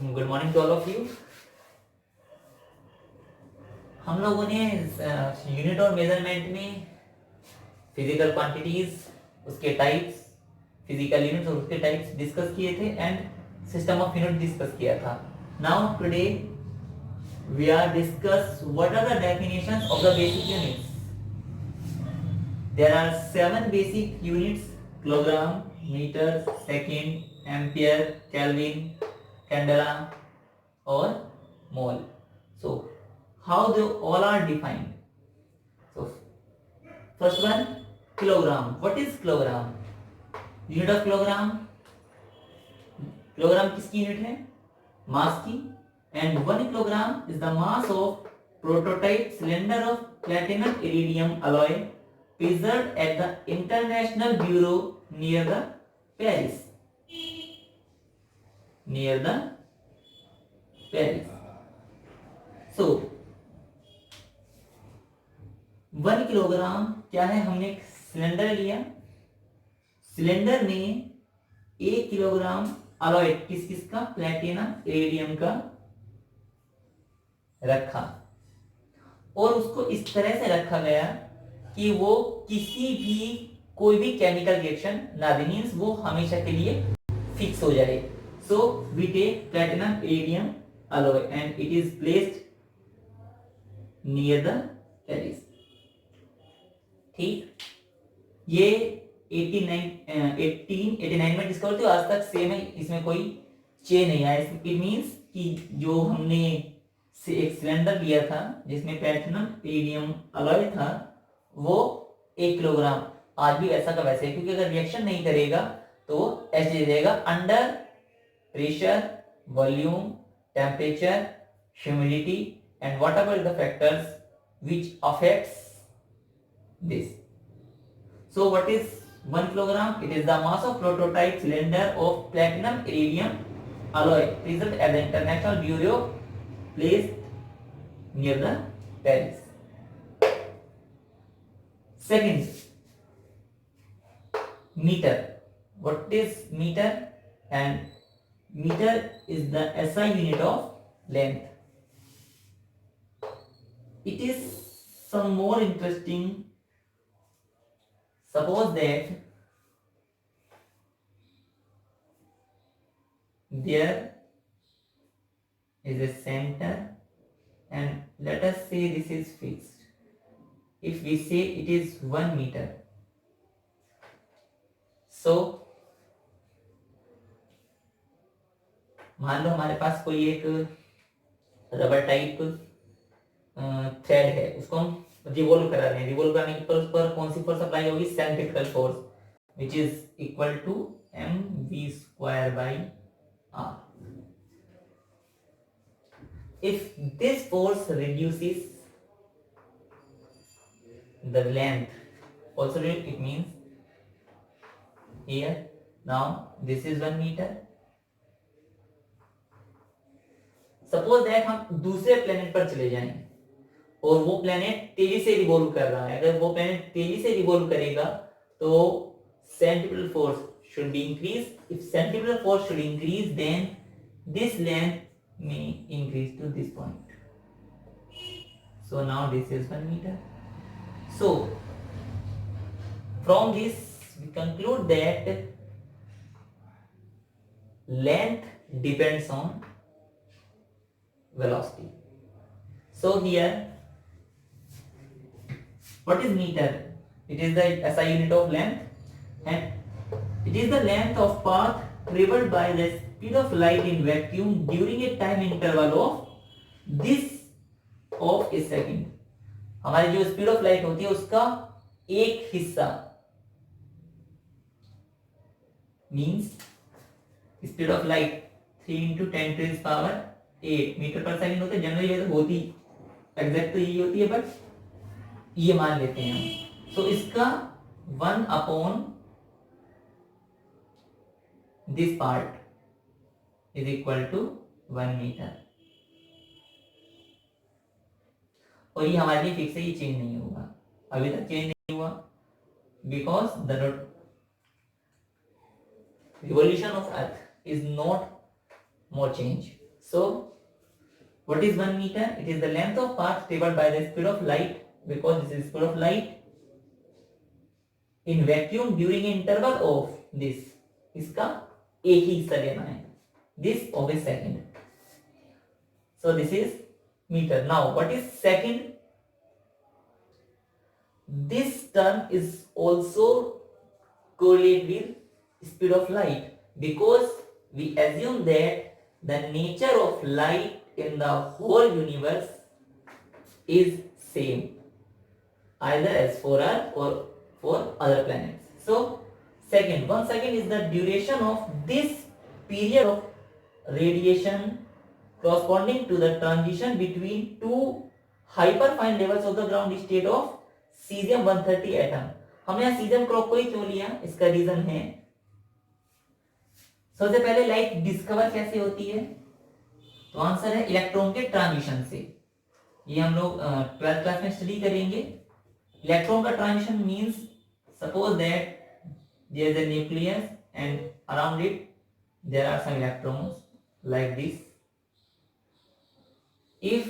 Good morning to all of you. हम लोगों ने यूनिट और मेजरमेंट में फिजिकल क्वांटिटीज, उसके टाइप्स, फिजिकल यूनिट्स और उसके टाइप्स डिस्कस किए थे and system of unit discuss किया था। Now today we are discuss what are the definitions of the basic units. There are 7 basic units: kilogram, metre, second, ampere, kelvin, candela or mole. So how they all are defined? So first one, kilogram. What is kilogram? Unit of kilogram. Kilogram किसकी unit है? मास की। And 1 kilogram is the mass of prototype cylinder of platinum iridium alloy preserved at the International Bureau near the Paris. Near the Paris. So 1 kilogram क्या है? हमने एक cylinder लिया, cylinder में 1 kilogram alloy किस किस का? प्लैटिनम इरिडियम का रखा और उसको इस तरह से रखा गया कि वो किसी भी कोई भी केमिकल रिएक्शन ना दे, मींस वो हमेशा के लिए फिक्स हो जाए। So we take platinum iridium alloy and it is placed near the Paris. ठीक, ये 1889 में डिस्कवर थी, आज तक सेम है, इसमें कोई चेंज नहीं आया। इट मींस कि जो हमने से एक सिलेंडर लिया था जिसमें प्लैटिनम इरिडियम अलॉय था वो 1 किलोग्राम आज भी वैसा का वैसे है, क्योंकि अगर रिएक्शन नहीं करेगा तो ऐसे दे देगा under pressure, volume, temperature, humidity and whatever the factors which affects this. So what is 1 kilogram? It is the mass of prototype cylinder of platinum iridium alloy preserved at the International Bureau placed near the Paris. Second, meter. What is meter? And meter is the SI unit of length. It is some more interesting. Suppose that there is a center and let us say this is fixed. If we say it is 1 meter, so मान लो हमारे पास कोई एक rubber type thread है, उसको हम revolve करा रहे हैं। रिवॉल्व कराने के उस पर कौन सी फोर्स अप्लाई होगी? Centripetal force, which is equal to mv² by r. If this force reduces the length, also it means here now this is 1 meter. Suppose that हम दूसरे प्लेनेट पर चले जाएं और वो प्लेनेट तेजी से रिवॉल्व कर रहा है। अगर वो प्लेनेट तेजी से रिवॉल्व करेगा तो centripetal force should be increase. If centripetal force should increase then this length may increase to this point. So now this is 1 meter. So from this we conclude that length depends on velocity. So here what is meter? It is the SI unit of length and it is the length of path traveled by the speed of light in vacuum during a time interval of this of a second. हमारी जो speed of light होती है उसका एक हिस्सा, means speed of light 3 × 10⁸ metre पर second होते हैं। जनरली ये होती एग्जैक्ट तो यही होती है, बट ये मान लेते हैं हम। सो इसका 1 upon this part is equal to 1 metre. और ये हमारे लिए फिक्स है, ये चेंज नहीं होगा, अभी तक चेंज नहीं हुआ, because the revolution of earth is not more change. So what is 1 meter? It is the length of path traveled by the speed of light, because this is speed of light in vacuum during interval of this, इसका एक ही हिस्सा लेना है, this of a second. So this is meter. Now what is second? This term is also correlated with speed of light, because we assume that the nature of light in the whole universe is same, either as for Earth or for other planets. So second, 1 second is the duration of this period of radiation corresponding to the transition between two hyperfine levels of the ground state of cesium 130 atom. हमने यहाँ cesium clock को ही क्यों लिया, इसका reason है, सबसे पहले light discover कैसे होती है, तो आंसर है इलेक्ट्रॉन के ट्रांजिशन से. ये हम लोग 12th क्लास में स्टडी करेंगे. इलेक्ट्रॉन का transition means, suppose that there is a nucleus and around it there are some electrons like this. If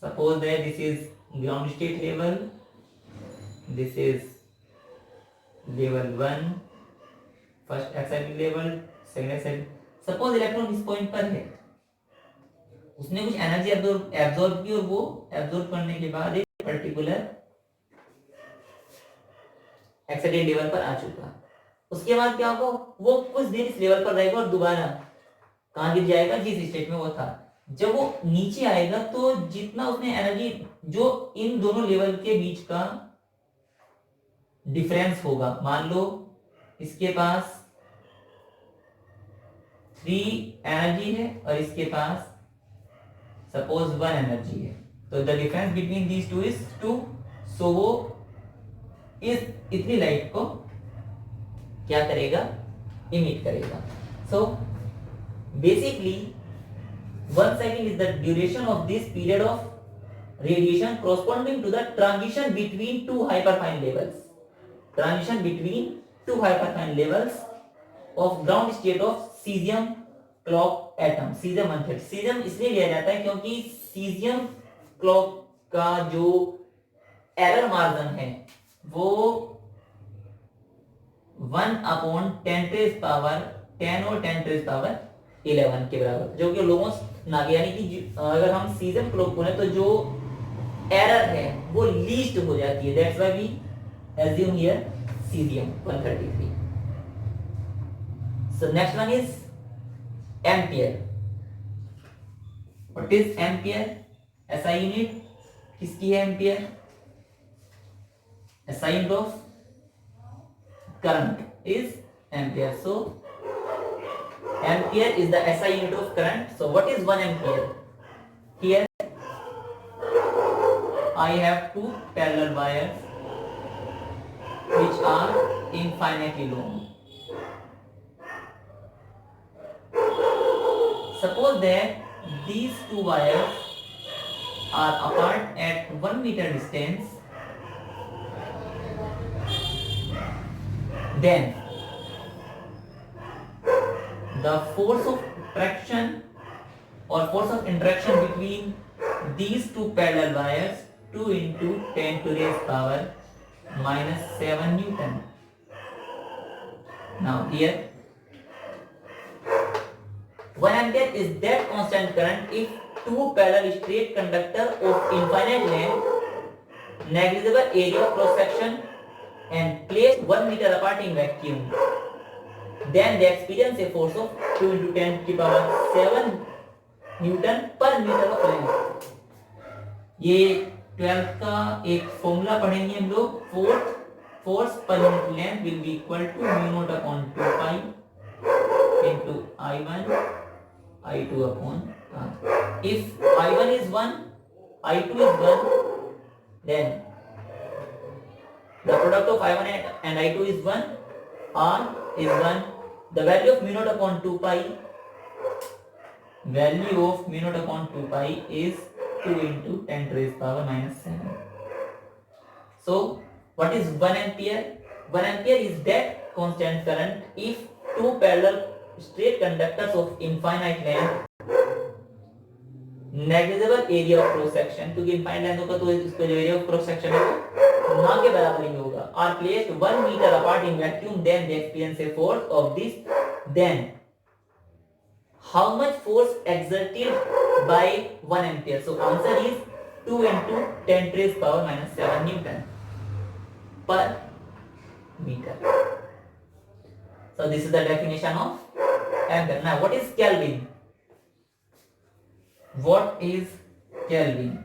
suppose that this is ground state level, this is level 1, first excited level, second excited. Suppose electron इस point पर है, उसने कुछ energy absorb की और वो absorb करने के बाद एक पर्टिकुलर एक्साइटेड लेवल पर आ चुका. उसके बाद क्या होगा, वो कुछ देर इस लेवल पर रहेगा और दोबारा कहां गिर जाएगा, जिस स्टेट में वो था. जब वो नीचे आएगा तो जितना उसने एनर्जी, जो इन दोनों लेवल के बीच का डिफरेंस होगा, मान लो इसके पास 3 एनर्जी है और इसके पास सपोज 1 एनर्जी है, तो the difference between these two is 2. सो वो इस इतनी लाइट को क्या करेगा, इमिट करेगा. So basically 1 second is the duration of this period of radiation corresponding to the transition between two hyperfine levels. Transition between two hyperfine levels of ground state of cesium clock atom. cesium 130. cesium इसलिए लिया जाता है क्योंकि cesium clock का जो error margin है वो 1/10 और 10⁻11 के बराबर, जो कि लोगों ना, यानी कि अगर हम सीजन क्लॉक बोले तो जो एरर है वो लीस्ट हो जाती है. That's why we assume here cesium 133. So next one is ampere. What is ampere? SI unit किसकी है ampere? SI unit of current is ampere. So ampere is the SI unit of current. So what is 1 ampere? Here I have 2 parallel wires which are infinitely long. Suppose that these 2 wires are apart at 1 meter distance, then the force of attraction or force of interaction between these 2 parallel wires, 2 into 10 to raise power -7 Newton. Now here 1 ampere is that constant current if 2 parallel straight conductor of infinite length, negligible area of cross section and placed 1 meter apart in vacuum, then they experience a force of 2 into 10 to the power 7 Newton per meter of length. ये 12th का एक formula पढ़ेंगे हम लोग. Force per unit length will be equal to mu naught upon 2 pi into I1 I2 upon R. If I1 is 1, I2 is 1, then the product of I1 and I2 is 1, R is 1. The value of mu naught upon 2 pi, value of mu naught upon 2 pi is 2 into 10 to the power -7. So what is 1 ampere? 1 ampere is that constant current if 2 parallel straight conductors of infinite length negligible area of cross section, क्योंकि infinite length होगा तो इसका जो area of cross section है वो ना के बराबर ही होगा। Are placed 1 metre apart in vacuum, then they experience a force of this, then how much force exerted by 1 ampere? So answer is 2 into 10 to the power minus 7 Newton per meter. So this is the definition of ampere. Now what is Kelvin? What is Kelvin?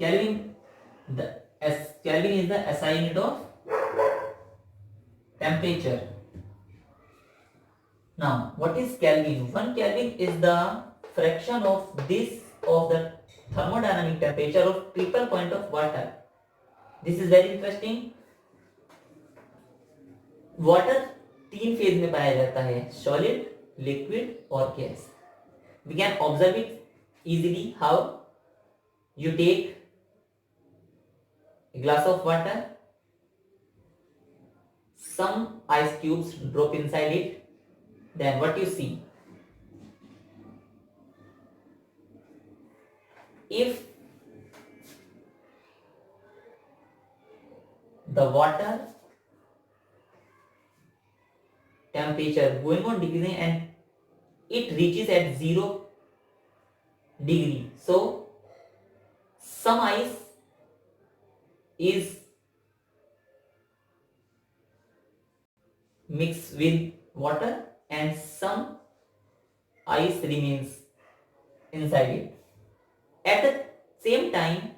Kelvin, Kelvin is the SI unit of temperature. Now what is Kelvin? 1 Kelvin is the fraction of this of the thermodynamic temperature of triple point of water. This is very interesting. Water 3 phase में पाया जाता है, solid, liquid और gas. We can observe it easily. How? You take a glass of water, some ice cubes drop inside it, then what you see? If the water temperature going on decreasing and it reaches at 0 degree, so some ice is mixed with water and some ice remains inside it. At the same time,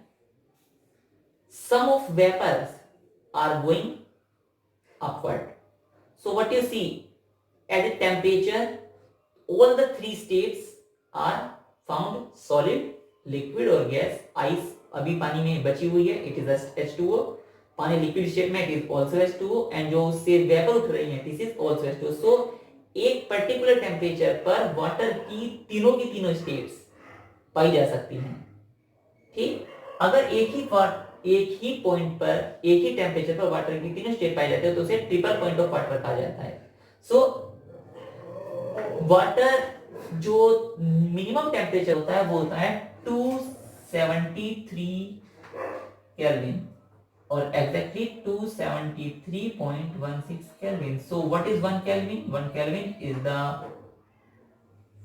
some of vapors are going upward. So what you see, at the temperature all the 3 states are found: solid, liquid और gas. Ice अभी पानी में बची हुई है, it is H2O. पानी liquid state में it is also H2O, and जो उससे वेपर उठ रही है this is also H2O. So एक पर्टिकुलर टेम्परेचर पर वाटर की तीनों स्टेट्स पाई जा सकती हैं. ठीक, अगर एक ही पॉइंट पर एक ही टेम्परेचर पर वाटर की तीनों स्टेट पाई जाती है तो उसे ट्रिपल पॉइंट ऑफ वाटर कहा जाता है. सो वाटर जो मिनिमम टेम्परेचर होता है वो होता है 273 केल्विन और exactly 273.16 kelvin. So what is 1 kelvin? 1 kelvin is the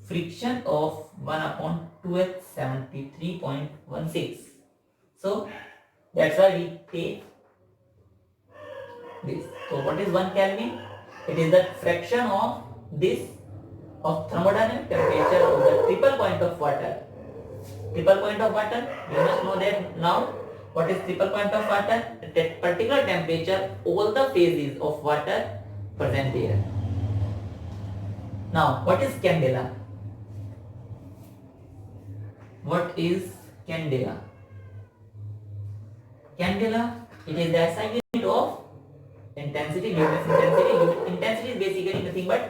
friction of 1/273.16. So that's why we take this. So what is 1 Kelvin? It is the fraction of this of thermodynamic temperature of the triple point of water. Triple point of water, you must know that now. What is triple point of water? At that particular temperature all the phases of water present there. Now what is candela? What is candela? Candela, it is the SI unit of intensity, luminous intensity. Intensity is basically nothing but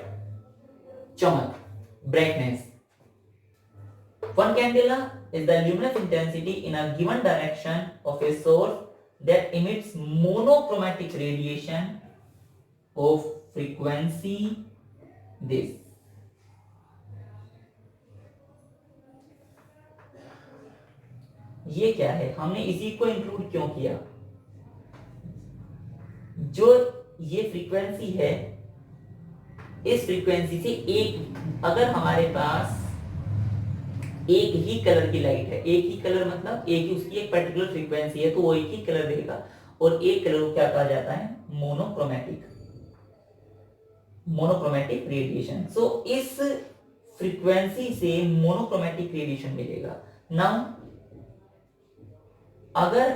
chamak, brightness. 1 candela is the luminous intensity in a given direction of a source that emits monochromatic radiation of frequency this. ये क्या है? हमने इसी को include क्यों किया? जो ये फ्रीक्वेंसी है, इस फ्रीक्वेंसी से अगर हमारे पास एक ही कलर की लाइट है, एक ही कलर मतलब उसकी एक पर्टिकुलर फ्रीक्वेंसी है, तो वो एक ही कलर देगा और एक कलर को क्या कहा जाता है? Monochromatic radiation. सो इस फ्रीक्वेंसी से मोनोक्रोमैटिक रेडिएशन मिलेगा. नाउ अगर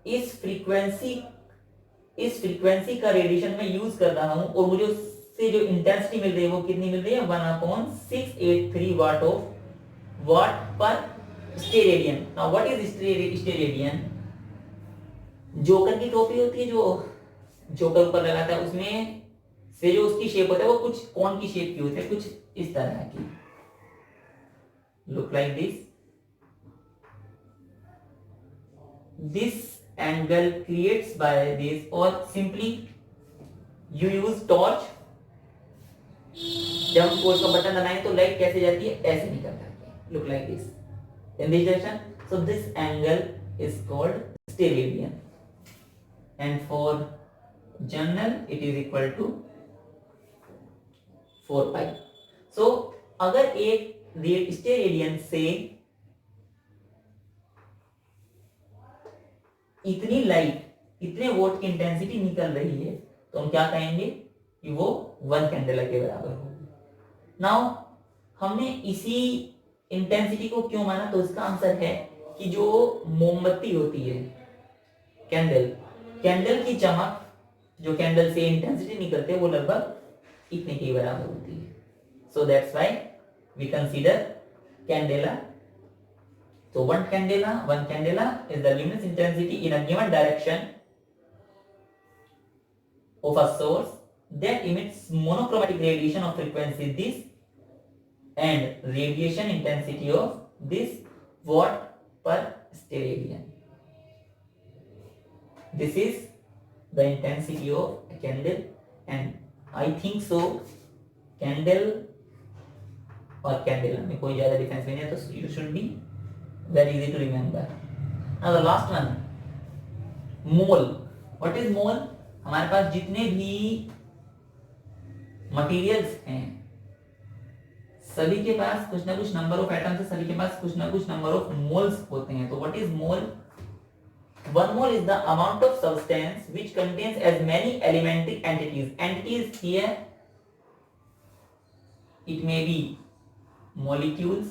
इस फ्रीक्वेंसी का रेडिएशन मैं यूज कर रहा हूं और मुझे उससे जो इंटेंसिटी मिल रही है वो कितनी मिल रही है? 1/683 वाट पर steradian. Now what is steradian? Joker की टोपी होती है जो जोकर ऊपर लगाता है, उसमें से जो उसकी शेप होता है वो कुछ कौन की शेप की होती है? कुछ इस तरह की, look like this. This angle creates by this, or simply you use torch जब हम फोर्स का बटन दबाएंगे तो लाइट कैसे जाती है, ऐसे निकल जाती है, look like this in this direction. So this angle is called steradian and for general it is equal to 4 pi. So अगर एक स्टेरेडियन से इतनी लाइट, इतने वोल्ट की इंटेंसिटी निकल रही है तो हम क्या कहेंगे कि वो 1 कैंडेला के बराबर होगी. नाउ हमने इसी इंटेंसिटी को क्यों माना, तो इसका आंसर है कि जो मोमबत्ती होती है, कैंडल, कैंडल की चमक, जो कैंडल से इंटेंसिटी निकलती है वो लगभग इतने के बराबर होती है. So that's why we consider candela. So one candela is the luminous intensity in a given direction of a source that emits monochromatic radiation of frequency this and radiation intensity of this watt per steradian. This is the intensity of a candle, and I think so candle और candela में कोई ज्यादा difference नहीं है, तो you should be very easy to remember. Now the last one, mole. What is mole? हमारे पास जितने भी मटेरियल्स हैं सभी के पास कुछ ना कुछ नंबर ऑफ एटम्स है, सभी के पास कुछ ना कुछ नंबर ऑफ मोल्स होते हैं. तो what is mole? 1 mole is the amount of substance which contains as many elementary entities. Entities here it may be molecules,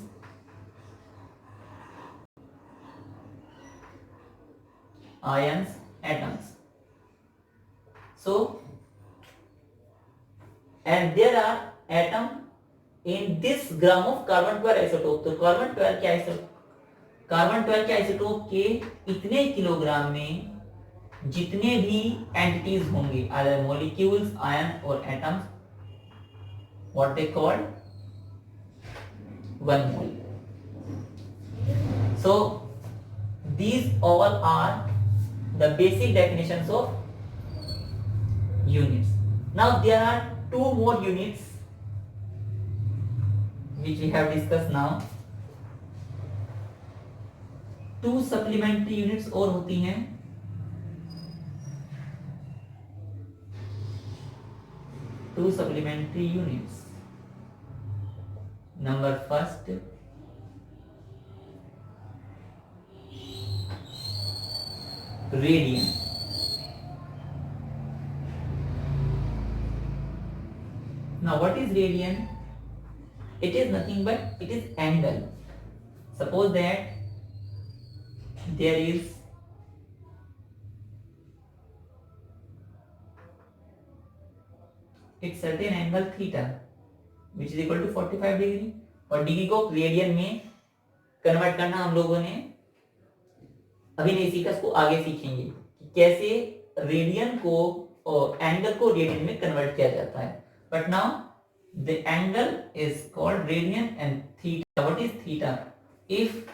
ions, atoms. So and there are atom in this gram of carbon 12 isotope. तो carbon 12 के isotope के इतने kilogram में जितने भी entities होंगे, either molecules, ion और atoms, what they called 1 mole. So these all are the basic definitions of units. Now there are 2 more units which we have discussed now. 2 supplementary units और होती हैं. Two supplementary units. Number first, radian. Now what is radian? It is nothing but it is angle. Suppose that there is एक certain angle theta which is equal to 45 degree, और degree को radian में convert करना हम लोगों ने अभी नहीं सीखा, इसको आगे सीखेंगे कि कैसे रेडियन को और एंगल को रेडियन में कन्वर्ट किया जाता है. But now the angle is called radian and theta. What is theta? If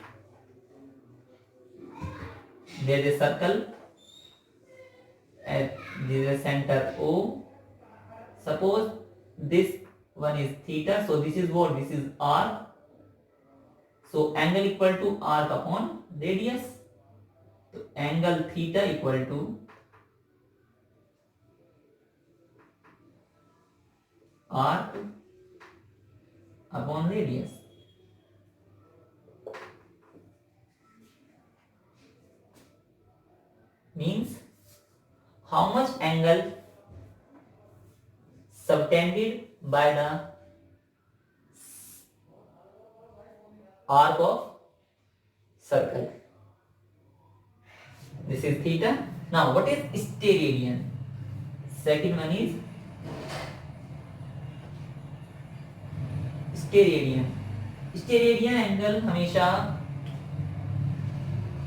there is a circle at this is center O, suppose this one is theta, so this is what, this is arc, so angle equal to arc upon radius, so angle theta equal to arc upon radius. Means how much angle subtended by the arc of circle. This is theta. Now what is steradian? Second one is steradian. Steradian angle हमेशा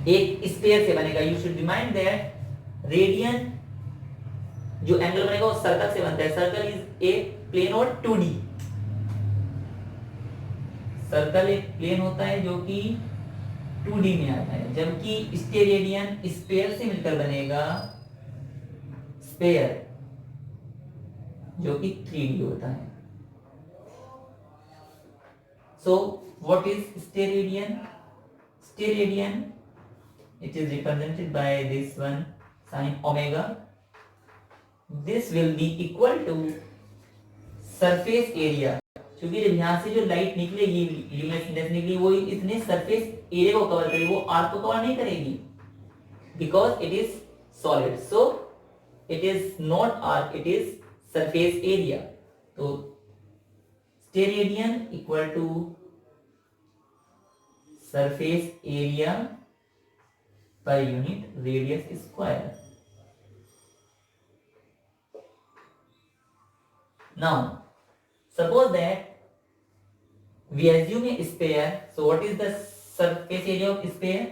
एक sphere से बनेगा. You should remind that radian जो angle बनेगा वो circle से बनता है. सर्कल इज ए प्लेन और 2D. सर्कल एक प्लेन होता है जो कि 2D में आता है, जबकि स्टेरेडियन स्फीयर से मिलकर बनेगा स्फीयर जो कि 3D होता है. So what is steradian? Steradian, it is represented by this one sin omega. This will be equal to surface area, क्योंकि जब यहाँ से जो लाइट निकलेगी ल्यूमिनेसेंस निकलेगी वो इतने सरफेस एरिया को कवर करेगी, वो आर्क को कवर नहीं करेगी, because it is solid, so it is not arc, it is surface area. तो steradian equal to surface area पर unit radius square. Now, suppose that we assume a sphere. So, what is the surface area of sphere?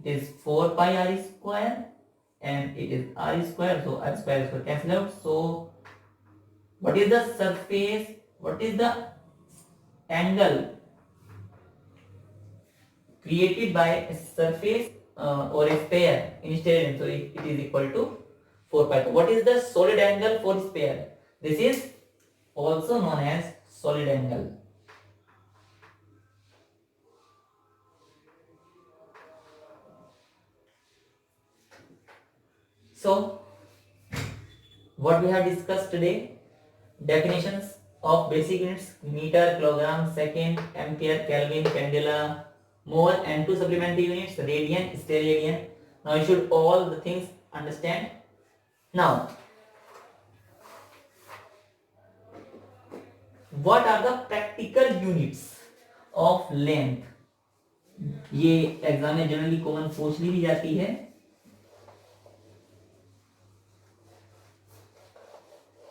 It is 4 pi r square, and it is r square. So, r square will cancel out. So, what is the surface? What is the angle created by a surface or a sphere in steradian? So, it is equal to 4 pi. So, what is the solid angle for sphere? This is also known as solid angle. So, what we have discussed today, definitions of basic units: meter, kilogram, second, ampere, Kelvin, candela, mole, and two supplementary units: radian, steradian. Now you should all the things understand. Now, what are the practical units of length? ये exam में generally common पूछ ली भी जाती है.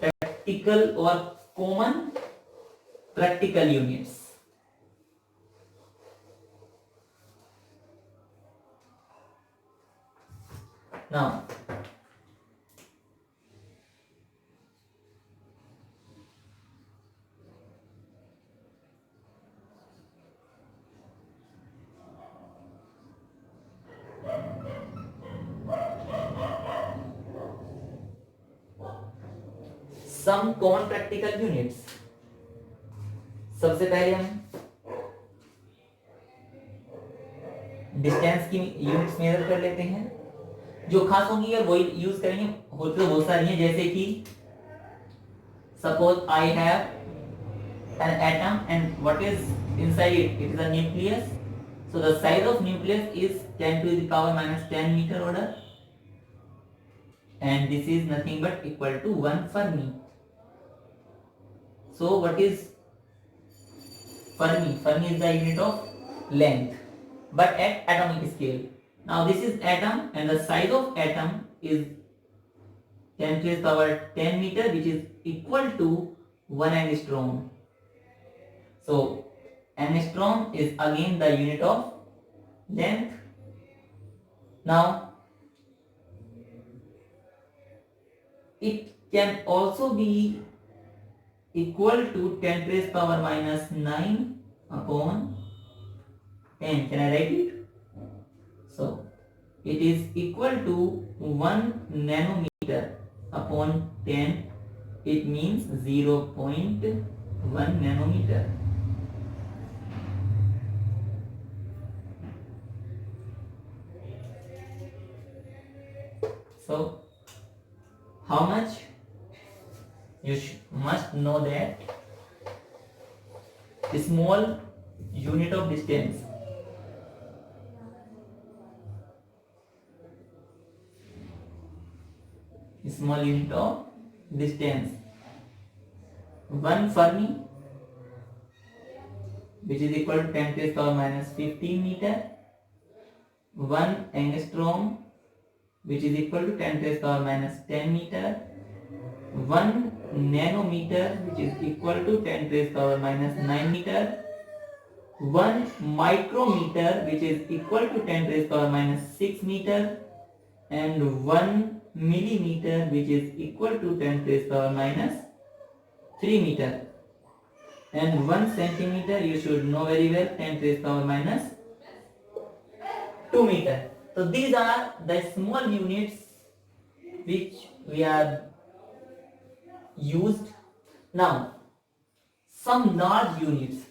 Practical और common practical units. Now some common practical units. सबसे पहले हम डिस्टेंस की यूनिट्स मेजर कर लेते हैं. जो खास होंगी और वही यूज करेंगे. होती तो बहुत सारी हैं, जैसे कि suppose I have an atom and what is inside it, it is a nucleus. So the size of nucleus is 10 to the power minus 10 meter order, and this is nothing but equal to 1 Fermi. So what is Fermi? Fermi is the unit of length, but at atomic scale. Now this is atom, and the size of atom is 10 to the power 10 meter, which is equal to 1 angstrom. So angstrom is again the unit of length. Now it can also be equal to 10 to the power minus 9 upon 10. Can I write it? So it is equal to 1 nanometer upon 10. It means 0.1 nanometer. So how much? You must know that small unit of distance, small unit of distance, 1 Fermi, which is equal to 10 to the power minus 15 meter, 1 angstrom, which is equal to 10 to the power minus 10 meter, 1 nanometer, which is equal to 10 to the power minus 9 meter, 1 micrometer, which is equal to 10 to the power minus 6 meter, and 1 millimeter, which is equal to 10 to the power minus 3 meter, and 1 centimeter, you should know very well, 10 to the power minus 2 meter. So these are the small units which we are used. Now some large units.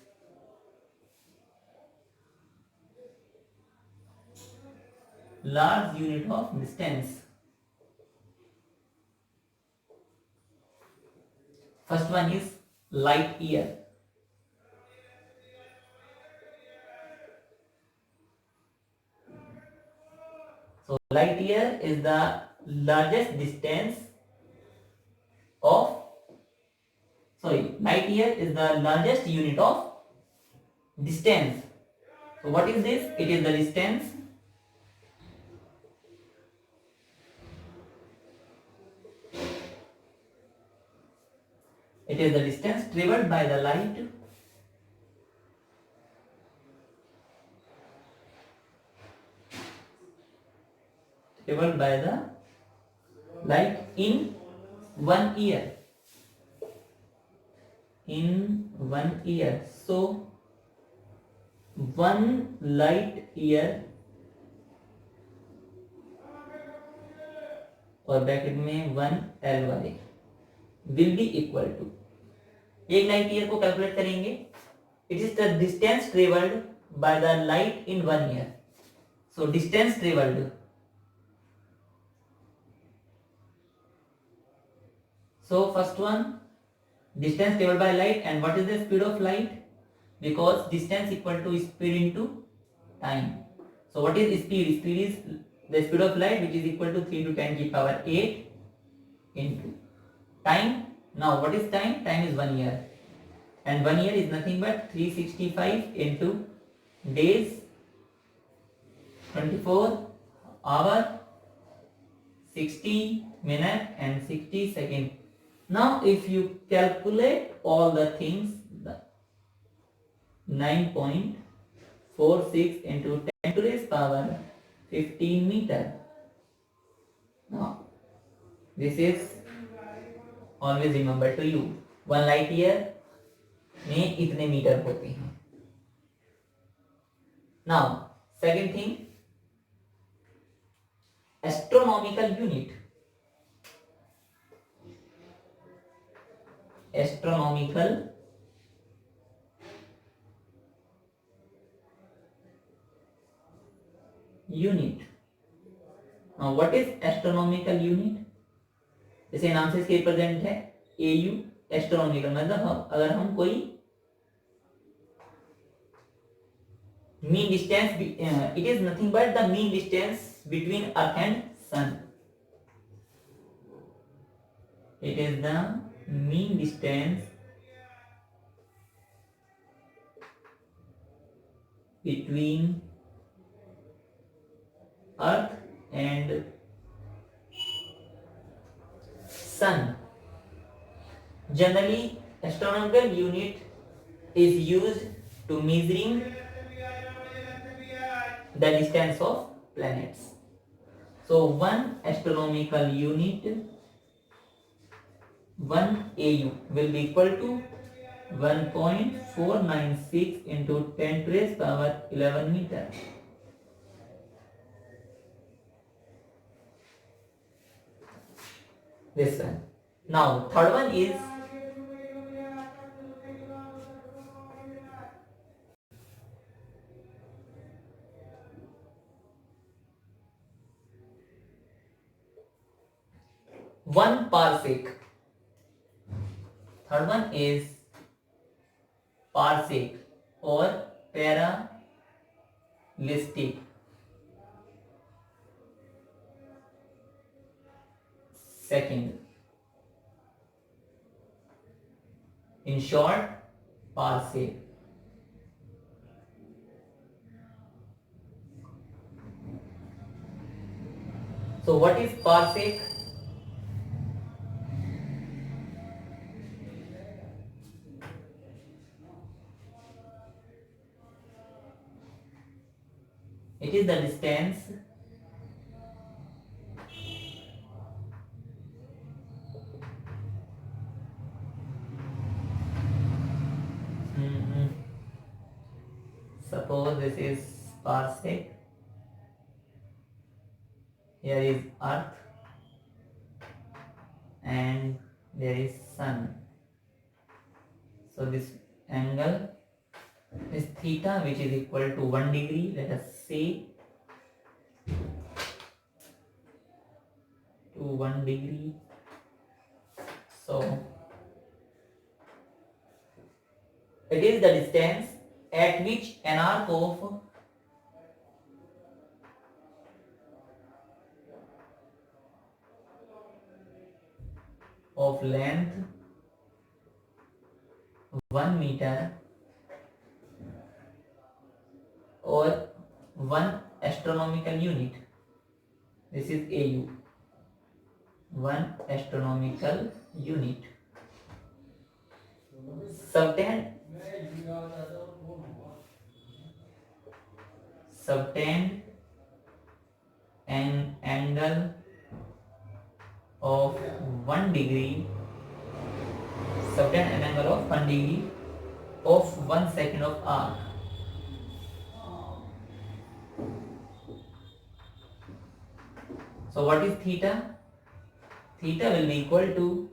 large unit of distance. First one is light year. So light year is the largest distance of, light year is the largest unit of distance. So what is this? It is the distance traveled by the light in 1 year. So 1 light year और bracket में 1 L वाले will be equal to, एक light year को calculate करेंगे. It is the distance travelled by the light in 1 year. So distance travelled, so first one, distance traveled by light, and what is the speed of light? Because distance equal to speed into time. So what is speed? Speed is the speed of light, which is equal to 3 to 10 की power 8 into time. Now what is time? Time is 1 year, and 1 year is nothing but 365 into days, 24 hour, 60 minute and 60 second. Now if you calculate all the things, 9.46 into 10 to raise power 15 meter. Now this is always remember to you, 1 light year में इतने metre होते हैं. Now second thing, astronomical unit. Astronomical unit. Now what is astronomical unit? जैसे नाम से इसके represent है AU, astronomical मतलब अगर हम कोई mean distance, it is nothing but the mean distance between earth and sun. It is the mean distance between earth and sun. Generally, astronomical unit is used to measuring the distance of planets. So 1 astronomical unit, 1 AU will be equal to 1.496 into 10 to raise power 11 meter. This one. Now third one is one parsec. Third one is parsec or parallelistic. Second, in short, parsec. So what is parsec? It is the distance suppose this is parsec, here is earth and there is sun. So this angle is theta, which is equal to 1 degree. Let us say to 1 degree. So it is the distance at which an arc of length 1 meter or 1 astronomical unit. This is AU, 1 astronomical unit. Subtend an angle of 1 degree, subtend an angle of 1 degree of 1 second of arc. So what is theta? Theta will be equal to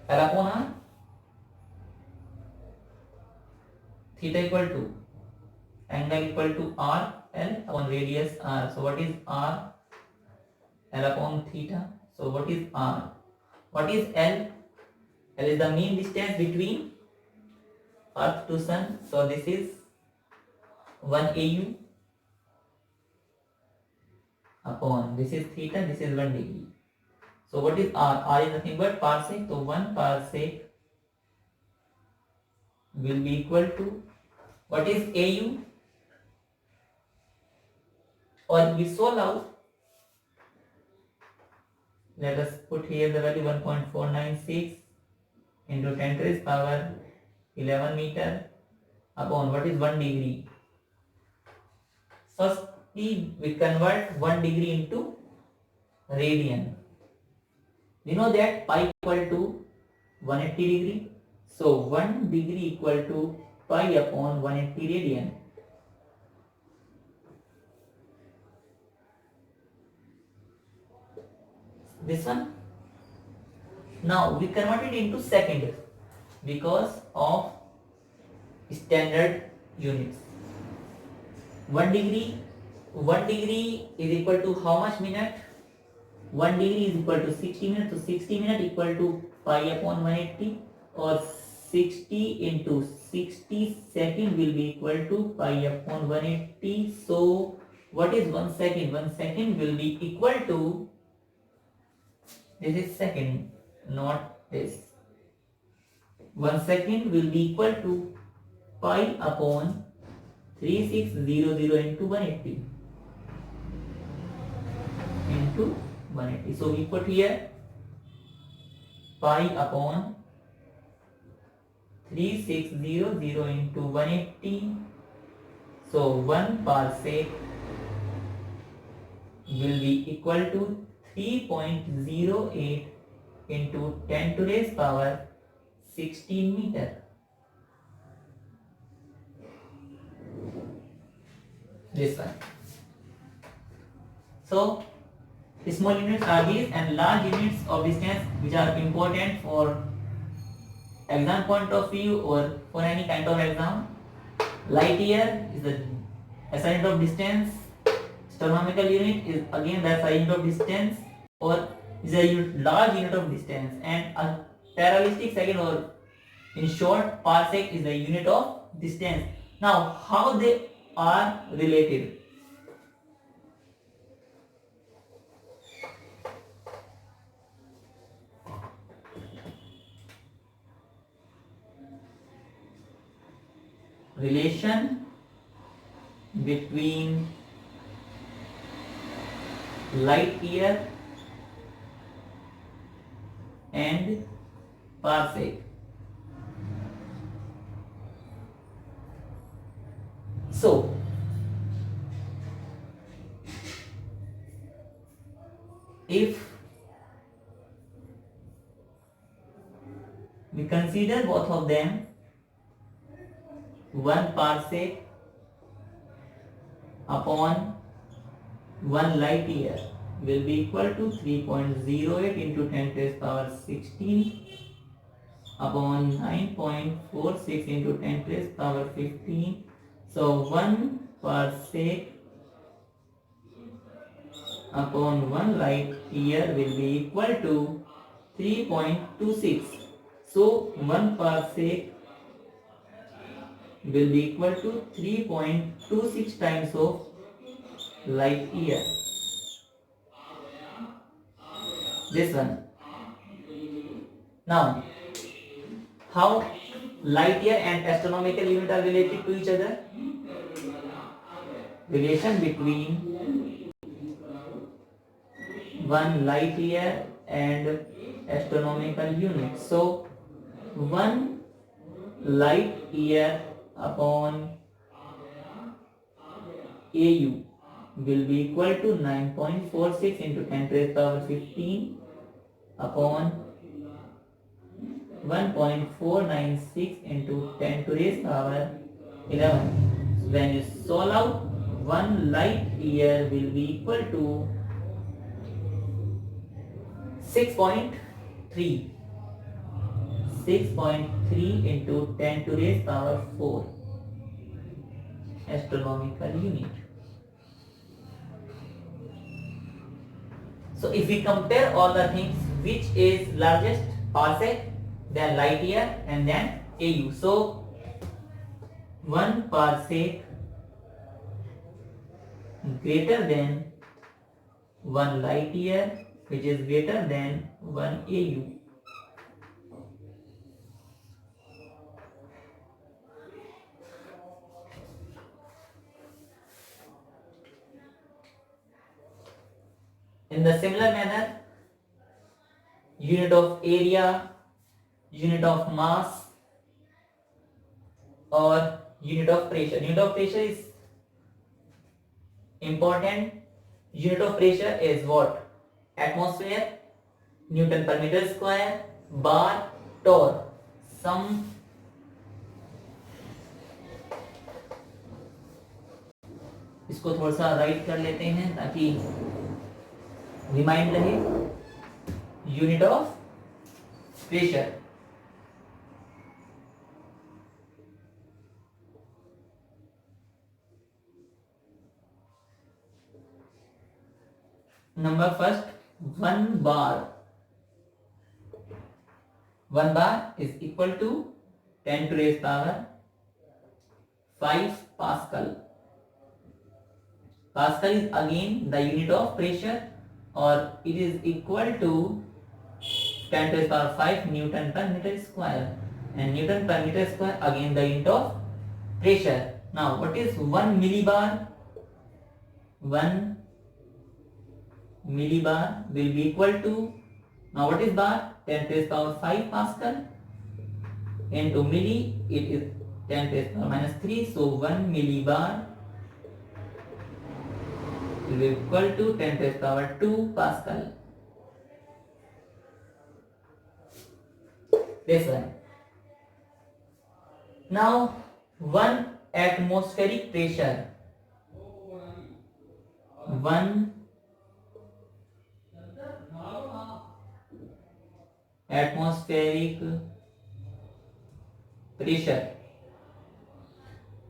L upon R. Theta equal to angle equal to R L upon radius R. So what is R? L upon theta. So what is R? What is L? L is the mean distance between Earth to Sun. So this is 1 AU upon, this is theta, this is 1 degree. So what is R? R is nothing but parsec. So 1 parsec will be equal to, what is AU? Or we solve out. Let us put here the value 1.496 into 10 to the power 11 meter upon what is 1 degree. Firstly, we convert 1 degree into radian. We know that pi equal to 180 degree. So 1 degree equal to pi upon 180 radian. This one. Now we convert it into second because of standard units. 1 degree is equal to how much minute? 1 degree is equal to 60 minutes. So 60 minutes equal to pi upon 180, or 60 into 60 second will be equal to pi upon 180. So what is 1 second? 1 second will be equal to, this is second, not this. 1 second will be equal to pi upon 3600 into 180 into 180. So we put here pi upon 3600 into 180. So 1 parsec will be equal to 3.08 into 10 to the power 16 meter. This one. So small units are these, and large units of distance which are important for exam point of view or for any kind of exam. Light year is the SI unit of distance. Astronomical unit is again the SI unit of distance, or is a large unit of distance, and a parallelistic second, or in short parsec, is the unit of distance. Now how they are related? Relation between light year and parsec. So if we consider both of them, 1 parsec upon 1 light year will be equal to 3.08 into 10 to the power 16 upon 9.46 into 10 to the power 15. So 1 parsec upon 1 light year will be equal to 3.26. So 1 parsec will be equal to 3.26 times of light year. This one. Now, how light year and astronomical unit are related to each other? Relation between 1 light year and astronomical unit. So 1 light year upon AU will be equal to 9.46 into 10 to the power 15 upon 1.496 into 10 to the power 11. So when you solve out, 1 light year will be equal to 6.3. 6.3 into 10 to the power 4 astronomical unit. So if we compare all the things, which is largest? Parsec, then light year, and then AU. So 1 parsec greater than 1 light year, which is greater than 1 AU. In the similar manner, unit of area, unit of mass, or unit of pressure. Unit of pressure is important. Unit of pressure is what? Atmosphere, Newton per meter square, bar, torr. Some इसको थोड़ा सा right कर लेते हैं ताकि remind रहे. Unit of pressure. Number first, 1 bar. 1 bar is equal to 10 to the power 5 Pascal. Pascal is again the unit of pressure, or it is equal to 10 to the power 5 Newton per meter square, and Newton per meter square again the unit of pressure. Now what is 1 millibar? 1 millibar will be equal to, now what is bar? 10 to the power 5 Pascal into milli, it is 10 to the power minus 3, so 1 millibar will be equal to 10 to the power 2 Pascal. This one. Now 1 atmospheric pressure. 1 atmospheric pressure,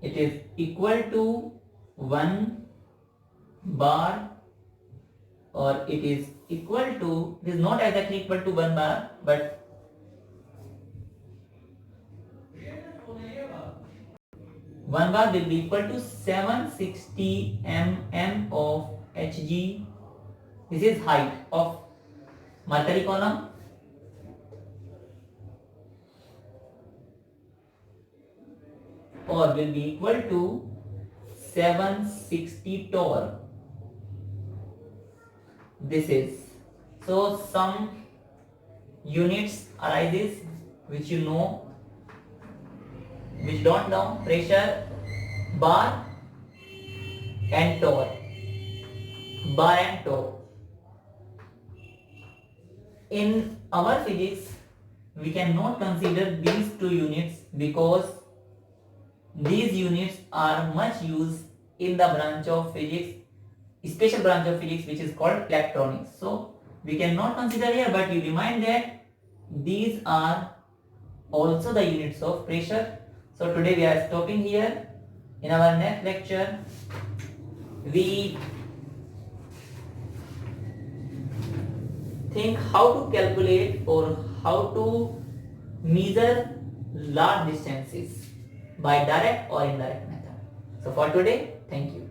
it is equal to 1 bar, or it is equal to, it is not exactly equal to 1 bar, but one bar will be equal to 760 mm of Hg. This is height of mercury column. Or will be equal to 760 torr. This is, so some units arises which you know, which don't know: pressure, bar and torr. Bar and torr. In our physics, we cannot consider these two units because these units are much used in the branch of physics, special branch of physics which is called electronics. So we cannot consider here, but you remind that these are also the units of pressure. So today we are stopping here. In our next lecture, we think how to calculate or how to measure large distances by direct or indirect method. So for today, thank you.